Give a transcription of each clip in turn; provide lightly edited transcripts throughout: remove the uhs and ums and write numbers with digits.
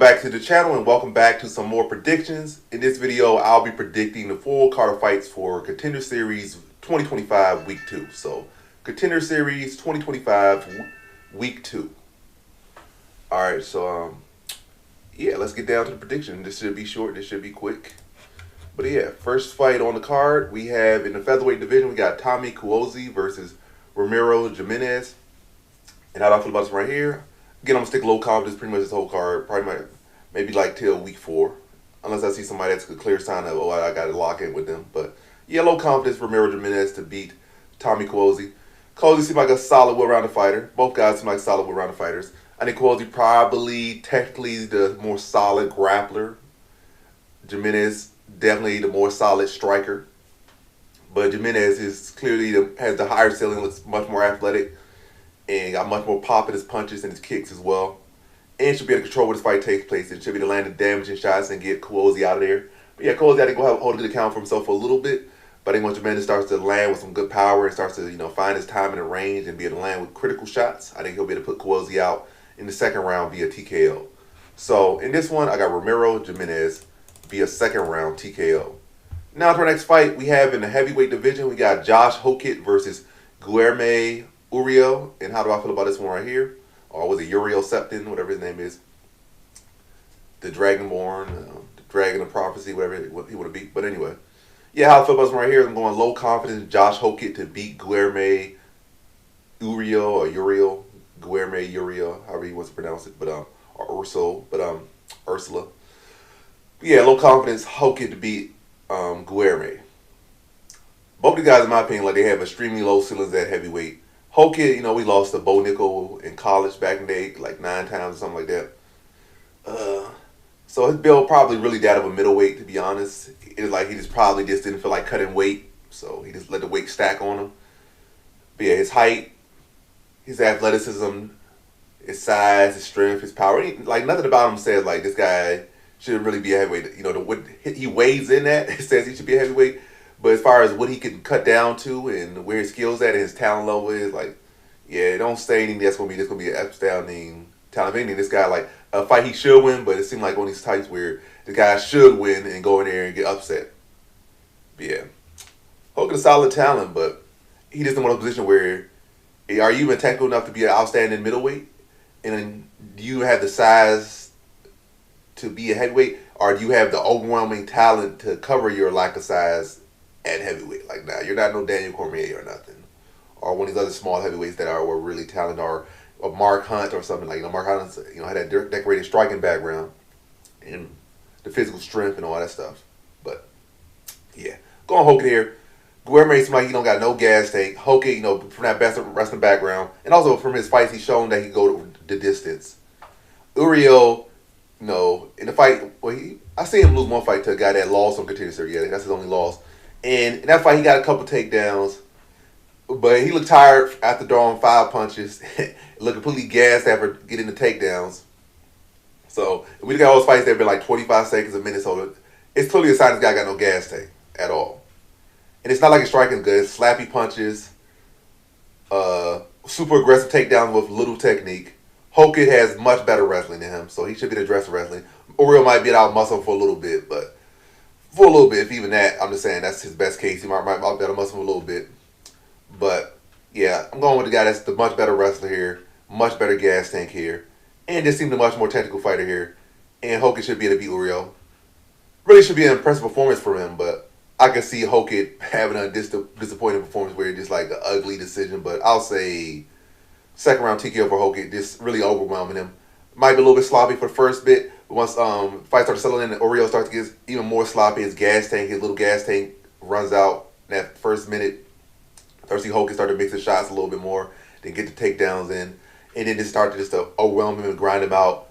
back to the channel and welcome back to some more predictions. In this video, I'll be predicting the full card of fights for Contender Series 2025 Week 2. So, Contender Series 2025 Week 2. Alright, so, yeah, let's get down to the prediction. This should be short, this should be quick. But yeah, first fight on the card, we have in the featherweight division, we got Tommy Cuozzi versus Ramiro Jimenez. And how do I feel about this right here? Again, I'm going to stick low confidence pretty much this whole card. Probably maybe like till week 4. Unless I see somebody that's a clear sign of, oh, I got to lock in with them. But yeah, low confidence for Ramiro Jimenez to beat Tommy Cuozzi. Cuozzi seems like a solid, well-rounded fighter. Both guys seem like solid, well-rounded fighters. I think Cuozzi probably technically the more solid grappler. Jimenez definitely the more solid striker. But Jimenez is clearly has the higher ceiling, looks much more athletic. And got much more pop in his punches and his kicks as well. And should be able to control where this fight takes place. And should be able to land the damaging shots and get Cuozzi out of there. But yeah, Cuozzi had to go hold a good account for himself for a little bit. But I think once Jimenez starts to land with some good power and starts to, find his time in the range and be able to land with critical shots, I think he'll be able to put Cuozzi out in the second round via TKO. So in this one, I got Ramiro Jimenez via second round TKO. Now to our next fight, we have in the heavyweight division, we got Josh Hokit versus Guilherme Uriel. And how do I feel about this one right here? Or was it Uriel Septon, whatever his name is? The Dragonborn, the Dragon of Prophecy, whatever he would have beat. But anyway, yeah, how I feel about this one right here, I'm going low confidence Josh Hokit to beat Guilherme Uriel or Uriel, Guilherme Uriel, however he wants to pronounce it, but or Ursula. Yeah, low confidence Hokit to beat Guilherme. Both the guys, in my opinion, like they have extremely low ceilings at heavyweight. Hokit, we lost to Bo Nickel in college back in the day, like 9 times or something like that. So his build probably really that of a middleweight, to be honest. It's like he just didn't feel like cutting weight, so he just let the weight stack on him. But yeah, his height, his athleticism, his size, his strength, his power, like nothing about him says like this guy should really be a heavyweight. What he weighs in at, it says he should be a heavyweight. But as far as what he can cut down to and where his skills at and his talent level is, like, yeah, don't say anything that's going to be an astounding talent. If anything, this guy, like, a fight he should win, but it seemed like one of these types where the guy should win and go in there and get upset. But yeah, Hogan's a solid talent, but he just in one position where, are you even technical enough to be an outstanding middleweight? And then do you have the size to be a heavyweight? Or do you have the overwhelming talent to cover your lack of size at heavyweight? Like, nah, you're not no Daniel Cormier or nothing, or one of these other small heavyweights that were really talented, or Mark Hunt or something like. Mark Hunt, had that decorated striking background and the physical strength and all that stuff. But yeah, going Hokit here. Guilherme seems like he don't got no gas tank. Hokit, from that best wrestling background, and also from his fights, he's shown that he can go the distance. Uriel, in the fight, I seen him lose one fight to a guy that lost on Contender Series. Yeah, that's his only loss. And in that fight, he got a couple takedowns, but he looked tired after throwing 5 punches. Looked completely gassed after getting the takedowns. So we got all those fights that have been like 25 seconds a minute. So it's clearly a sign this guy got no gas tank at all. And it's not like his striking good. It's slappy punches, super aggressive takedowns with little technique. Hokit has much better wrestling than him, so he should be the dress wrestling. Uriel might be out muscle for a little bit, but for a little bit, if even that, I'm just saying that's his best case. He might out better muscle a little bit. But yeah, I'm going with the guy that's the much better wrestler here, much better gas tank here, and just seemed a much more technical fighter here. And Hokit should be able to beat Uriel. Really should be an impressive performance from him, but I can see Hokit having a disappointing performance where it's just like an ugly decision. But I'll say second round TKO for Hokit, just really overwhelming him. Might be a little bit sloppy for the first bit. Once fight starts settling in and Uriel starts to get even more sloppy, his little gas tank runs out in that first minute. Start to see Hokit start to mix his shots a little bit more, then get the takedowns in, and then just start to overwhelm him and grind him out,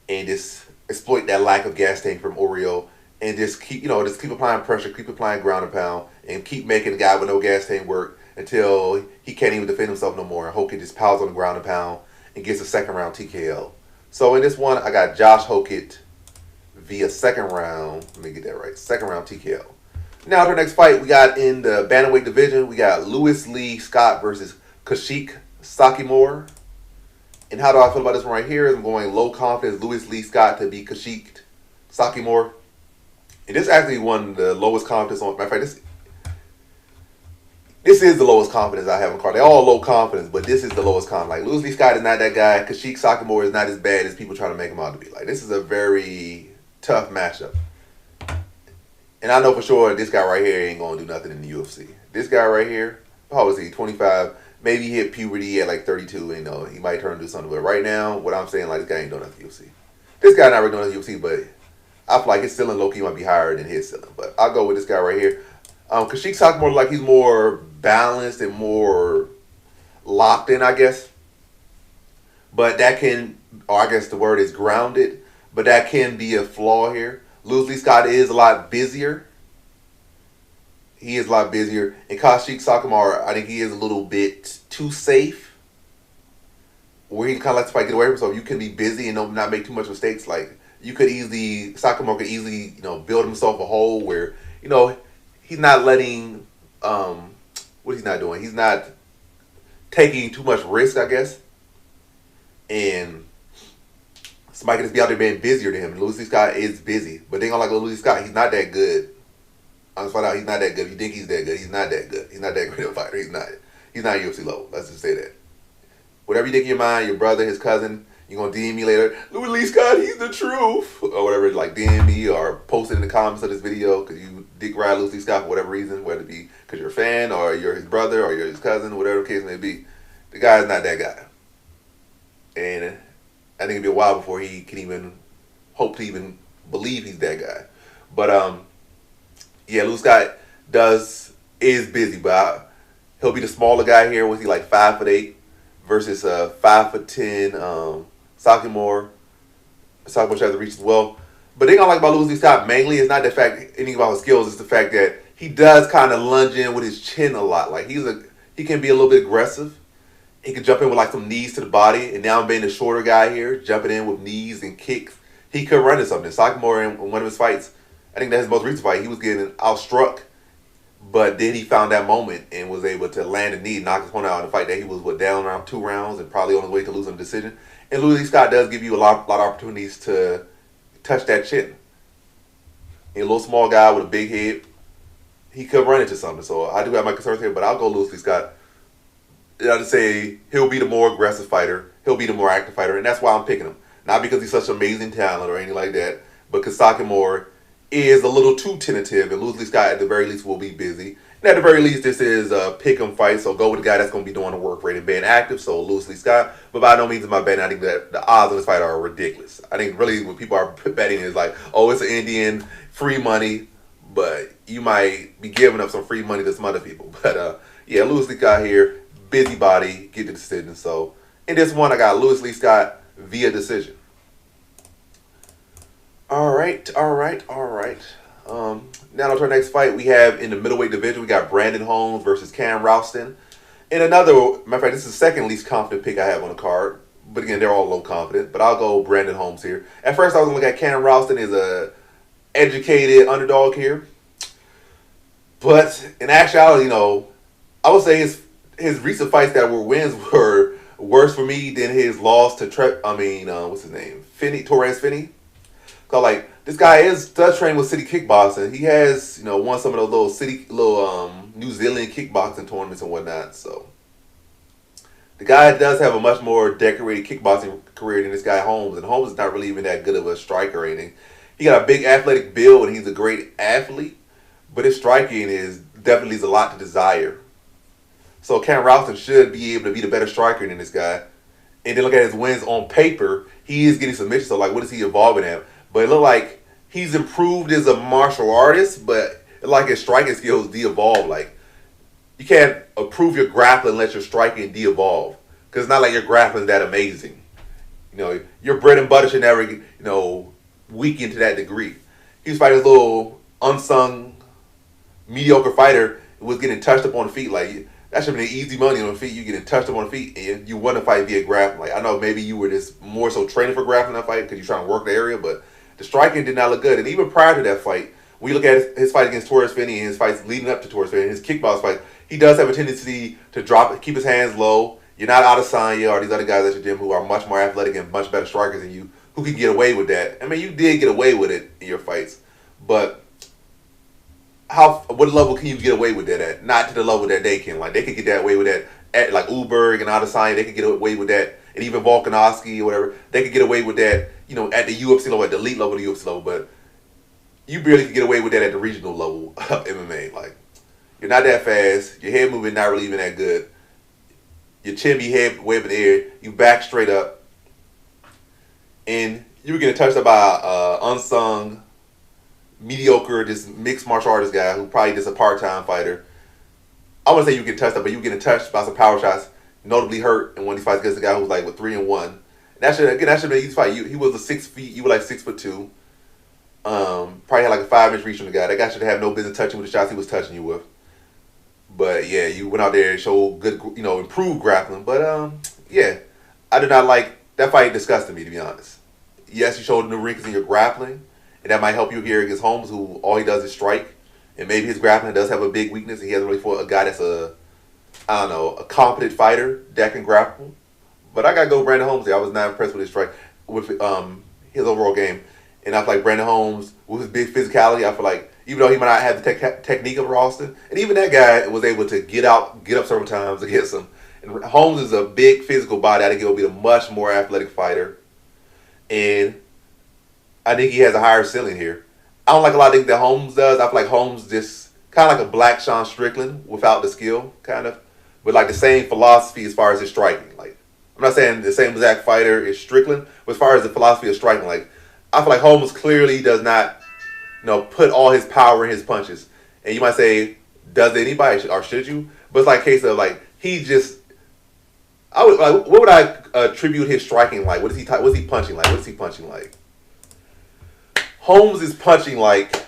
and just exploit that lack of gas tank from Uriel, and just keep applying pressure, keep applying ground and pound, and keep making the guy with no gas tank work until he can't even defend himself no more. And Hokit just piles on the ground and pound and gets a second round TKO. So in this one, I got Josh Hokit via second round. Let me get that right. Second round TKO. Now to our next fight, we got in the bantamweight division, we got Lewis Lee Scott versus Kashyyyk Saikumar. And how do I feel about this one right here? I'm going low confidence Louis Lee Scott to beat Kashyyyk Saikumar. And this actually won the lowest confidence on. Matter of fact, this is the lowest confidence I have in the card. They're all low confidence, but this is the lowest confidence. Like, Louis Lee Scott is not that guy. Kashyyyk Saikumar is not as bad as people try to make him out to be. Like, this is a very tough matchup. And I know for sure this guy right here ain't going to do nothing in the UFC. This guy right here, how old is he? 25. Maybe he hit puberty at like 32. You know, he might turn to do something. But right now, what I'm saying, like, this guy ain't doing nothing in the UFC. This guy not really doing nothing in the UFC, but I feel like his ceiling low-key might be higher than his ceiling. But I'll go with this guy right here. Kashyyyk Saikumar, like, he's more balanced and more locked in, I guess. But that can, or I guess the word is grounded, but that can be a flaw here. Louis Lee Scott is a lot busier. He is a lot busier. And Kashyyyk Saikumar, I think he is a little bit too safe. Where he kind of likes to fight, get away from. So you can be busy and not make too much mistakes. Like, you could easily, Saikumar could easily, build himself a hole where, he's not letting, what he's not doing. He's not taking too much risk, I guess. And somebody can just be out there being busier than him. And Louis Lee Scott is busy. But they don't like Louis Lee Scott. He's not that good. I just found out he's not that good. If you think he's that good, he's not that good. He's not that great of a fighter. He's not UFC level. Let's just say that. Whatever you think in your mind, your brother, his cousin, you're going to DM me later, Louis Lee Scott, he's the truth. Or whatever, like DM me or post it in the comments of this video because you dick ride Louis Lee Scott for whatever reason, whether it be because you're a fan or you're his brother or you're his cousin, whatever the case may be. The guy's not that guy. And I think it'll be a while before he can even hope to even believe he's that guy. But, yeah, Louis Scott is busy, but he'll be the smaller guy here. Was he like 5'8" versus 5'10" Saikumar? Saikumar tries to reach as well. But the thing I like about Louis Lee Scott mainly is not the fact anything about his skills. It's the fact that he does kind of lunge in with his chin a lot. Like he can be a little bit aggressive. He can jump in with like some knees to the body. And now being the shorter guy here, jumping in with knees and kicks, he could run into something. Saikumar in one of his fights, I think that's his most recent fight, he was getting outstruck, but then he found that moment and was able to land a knee, knock his opponent out in a fight that he was down around 2 rounds and probably on his way to losing a decision. And Louis Lee Scott does give you a lot of opportunities to touch that chin. And a little small guy with a big head, he could run into something. So I do have my concerns here, but I'll go Louis Lee Scott. I'll just say he'll be the more aggressive fighter. He'll be the more active fighter, and that's why I'm picking him. Not because he's such amazing talent or anything like that, but because Saikumar is a little too tentative, and Louis Lee Scott at the very least will be busy. And at the very least, this is a pick-em fight, so go with the guy that's going to be doing the work rate and being active, so Louis Lee Scott. But by no means am I betting. I think that the odds on this fight are ridiculous. I think really what people are betting is like, oh, it's an Indian, free money, but you might be giving up some free money to some other people. But yeah, Louis Lee Scott here, busybody, get the decision. So in this one, I got Louis Lee Scott via decision. All right. Now to our next fight, we have in the middleweight division, we got Brandon Holmes versus Cam Rowston. And another, matter of fact, this is the second least confident pick I have on the card. But again, they're all low confident. But I'll go Brandon Holmes here. At first, I was going to look at Cam Rowston as a educated underdog here. But in actuality, I would say his recent fights that were wins were worse for me than his loss to what's his name? Torres Finney. So like this guy does train with City Kickboxing. He has won some of those little New Zealand kickboxing tournaments and whatnot. So the guy does have a much more decorated kickboxing career than this guy Holmes, and Holmes is not really even that good of a striker or anything. He got a big athletic build and he's a great athlete, but his striking definitely leaves a lot to desire. So Cam Rowston should be able to be the better striker than this guy. And then look at his wins on paper. He is getting submissions. So like, what is he evolving at? But it looked like he's improved as a martial artist, but like his striking skills de-evolve. Like, you can't improve your grappling unless your striking de-evolve. Because it's not like your grappling is that amazing. Your bread and butter should never, weaken to that degree. He was fighting this little unsung, mediocre fighter who was getting touched up on the feet. Like, that should have been easy money on the feet. You getting touched up on the feet and you won the fight via grappling. Like, I know maybe you were just more so training for grappling that fight because you're trying to work the area, but the striking did not look good. And even prior to that fight, when you look at his fight against Torres Finney and his fights leading up to Torres Finney, his kickbox fight, he does have a tendency to keep his hands low. You're not Adesanya or these other guys at your gym who are much more athletic and much better strikers than you, who can get away with that. I mean, you did get away with it in your fights, but what level can you get away with that at? Not to the level that they can. Like, they could get that away with that at, like, Uberg and Adesanya, they could get away with that, and even Volkanovski or whatever, they could get away with that, you know, at the UFC level, at the elite level of the UFC level, but you barely could get away with that at the regional level of MMA. Like, you're not that fast, your head movement not really even that good, your chin be head way up in the air, you back straight up, and you were getting touched up by unsung, mediocre, this mixed martial artist guy who probably just a part-time fighter. I wouldn't say you get touched up, but you getting touched by some power shots, notably hurt in one of these fights against a guy who was like with 3-1. And that should have been an easy fight. He was a 6 feet, you were like 6'2". Probably had like a 5-inch reach from the guy. That guy should have no business touching with the shots he was touching you with. But yeah, you went out there and showed good, you know, improved grappling. But yeah, I did not like that fight. Disgusted me, to be honest. Yes, you showed new wrinkles in your grappling, and that might help you here against Holmes, who all he does is strike. And maybe his grappling does have a big weakness. He hasn't really fought a guy that's a competent fighter that can grapple. But I gotta go Brandon Holmes there. I was not impressed with his strike, with his overall game. And I feel like Brandon Holmes, with his big physicality, I feel like even though he might not have the technique of Rowston, and even that guy was able to get up several times against him. And Holmes is a big physical body. I think he'll be a much more athletic fighter. And I think he has a higher ceiling here. I don't like a lot of things that Holmes does. I feel like Holmes just kind of like a black Sean Strickland without the skill, kind of. But like the same philosophy as far as his striking. Like, I'm not saying the same exact fighter is Strickland, but as far as the philosophy of striking, like, I feel like Holmes clearly does not, you know, put all his power in his punches. And you might say, does anybody, or should you? But it's like a case of like, he just, what would I attribute his striking like? What's he punching like? What is he punching like? Holmes is punching like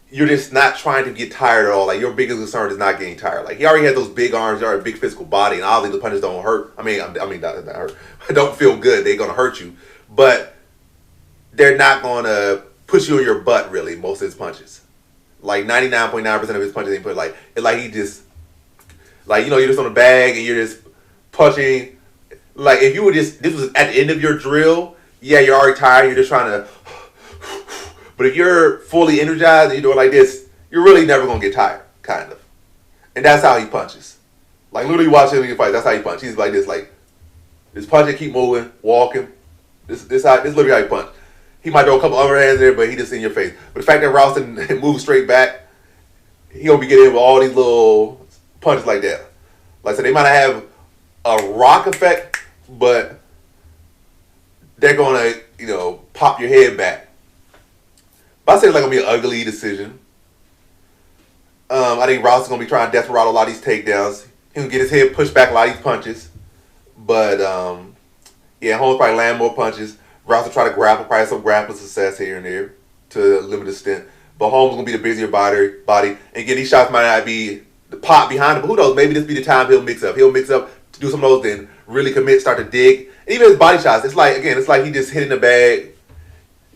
you're just not trying to get tired at all. Like, your biggest concern is not getting tired. Like, he already has those big arms, he already has a big physical body, and obviously the punches don't hurt. I mean, not hurt. Don't feel good. They're gonna hurt you, but they're not gonna push you in your butt. Really, most of his punches, like 99.9% of his punches, they put like it's like he just, like, you know, you're just on a bag and you're just punching. Like, if you were just, this was at the end of your drill, yeah, you're already tired. You're just trying to. But if you're fully energized and you do it like this, you're really never going to get tired, kind of. And that's how he punches. Like, literally watching him fight, that's how he punches. He's like this, like, this punching, keep moving, walking. This literally how he punch. He might throw a couple other hands there, but he just in your face. But the fact that Rowston moves straight back, he'll be getting with all these little punches like that. Like I said, they might not have a rock effect, but they're going to, you know, pop your head back. But I say it's like going to be an ugly decision. I think Rowston's going to be trying to desperado a lot of these takedowns. He'll get his head pushed back a lot of these punches. But, yeah, Holmes probably land more punches. Rowston try to grapple, probably some grappling success here and there to a limited extent. But Holmes going to be the busier body. And again, these shots might not be the pop behind him. But who knows? Maybe this be the time he'll mix up. He'll mix up to do some of those, then really commit, start to dig. And even his body shots, it's like he just hitting the bag.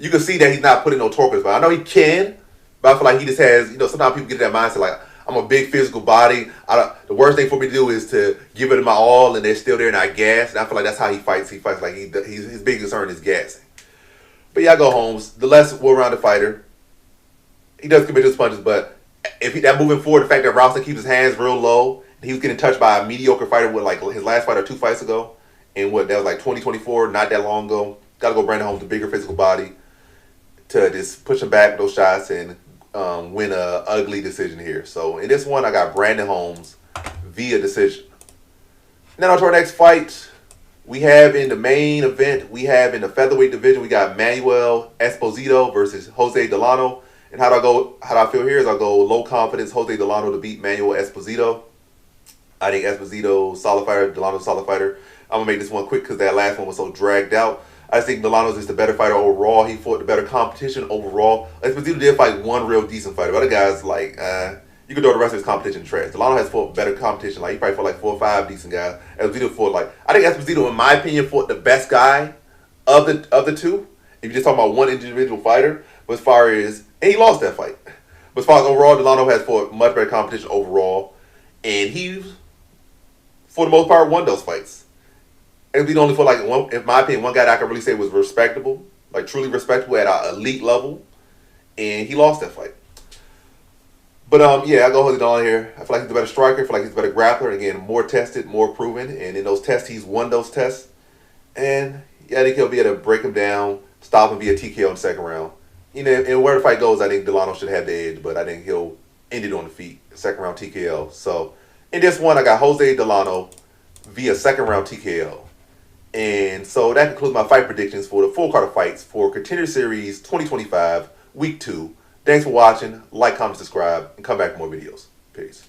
You can see that he's not putting no torques, but I know he can. But I feel like he just has, you know, sometimes people get that mindset like, I'm a big physical body. The worst thing for me to do is to give it my all, and they're still there and I gas. And I feel like that's how he fights. He fights like his big concern is gassing. But yeah, I go Holmes. The less well-rounded fighter. He does commit his punches, but if that moving forward, the fact that Rowston keeps his hands real low, and he was getting touched by a mediocre fighter with like his last fight or 2 fights ago, and that was like 2024, not that long ago. Got to go Brandon Holmes, the bigger physical body, to just push him back with those shots and win a ugly decision here. So in this one, I got Brandon Holmes via decision. Now on to our next fight. We have in the main event, we have in the featherweight division, we got Manuel Esposito versus Jose Delano. And how do I feel here is I'll go low confidence Jose Delano to beat Manuel Esposito. I think Esposito solid fighter, Delano solid fighter. I'm gonna make this one quick because that last one was so dragged out. I think Delano's just the better fighter overall. He fought the better competition overall. Esposito did fight one real decent fighter. But other guys, like, you could throw the rest of his competition trash. Delano has fought better competition. Like, he probably fought like 4 or 5 decent guys. Esposito fought like, I think Esposito, in my opinion, fought the best guy of the two. If you're just talking about one individual fighter. But as far as, and he lost that fight. But as far as overall, Delano has fought much better competition overall. And he's for the most part, won those fights. And we only feel like, one, in my opinion, one guy that I can really say was respectable, like truly respectable at an elite level, and he lost that fight. But yeah, I go hold it on here. I feel like he's a better striker. I feel like he's a better grappler. Again, more tested, more proven, and in those tests, he's won those tests. And yeah, I think he'll be able to break him down, stop him via TKO in the second round. You know, and where the fight goes, I think Delano should have the edge, but I think he'll end it on the feet, second round TKO. So in this one, I got Jose Delano via second round TKO. And so that concludes my fight predictions for the full card of fights for Contender Series 2025, Week 2. Thanks for watching. Like, comment, subscribe, and come back for more videos. Peace.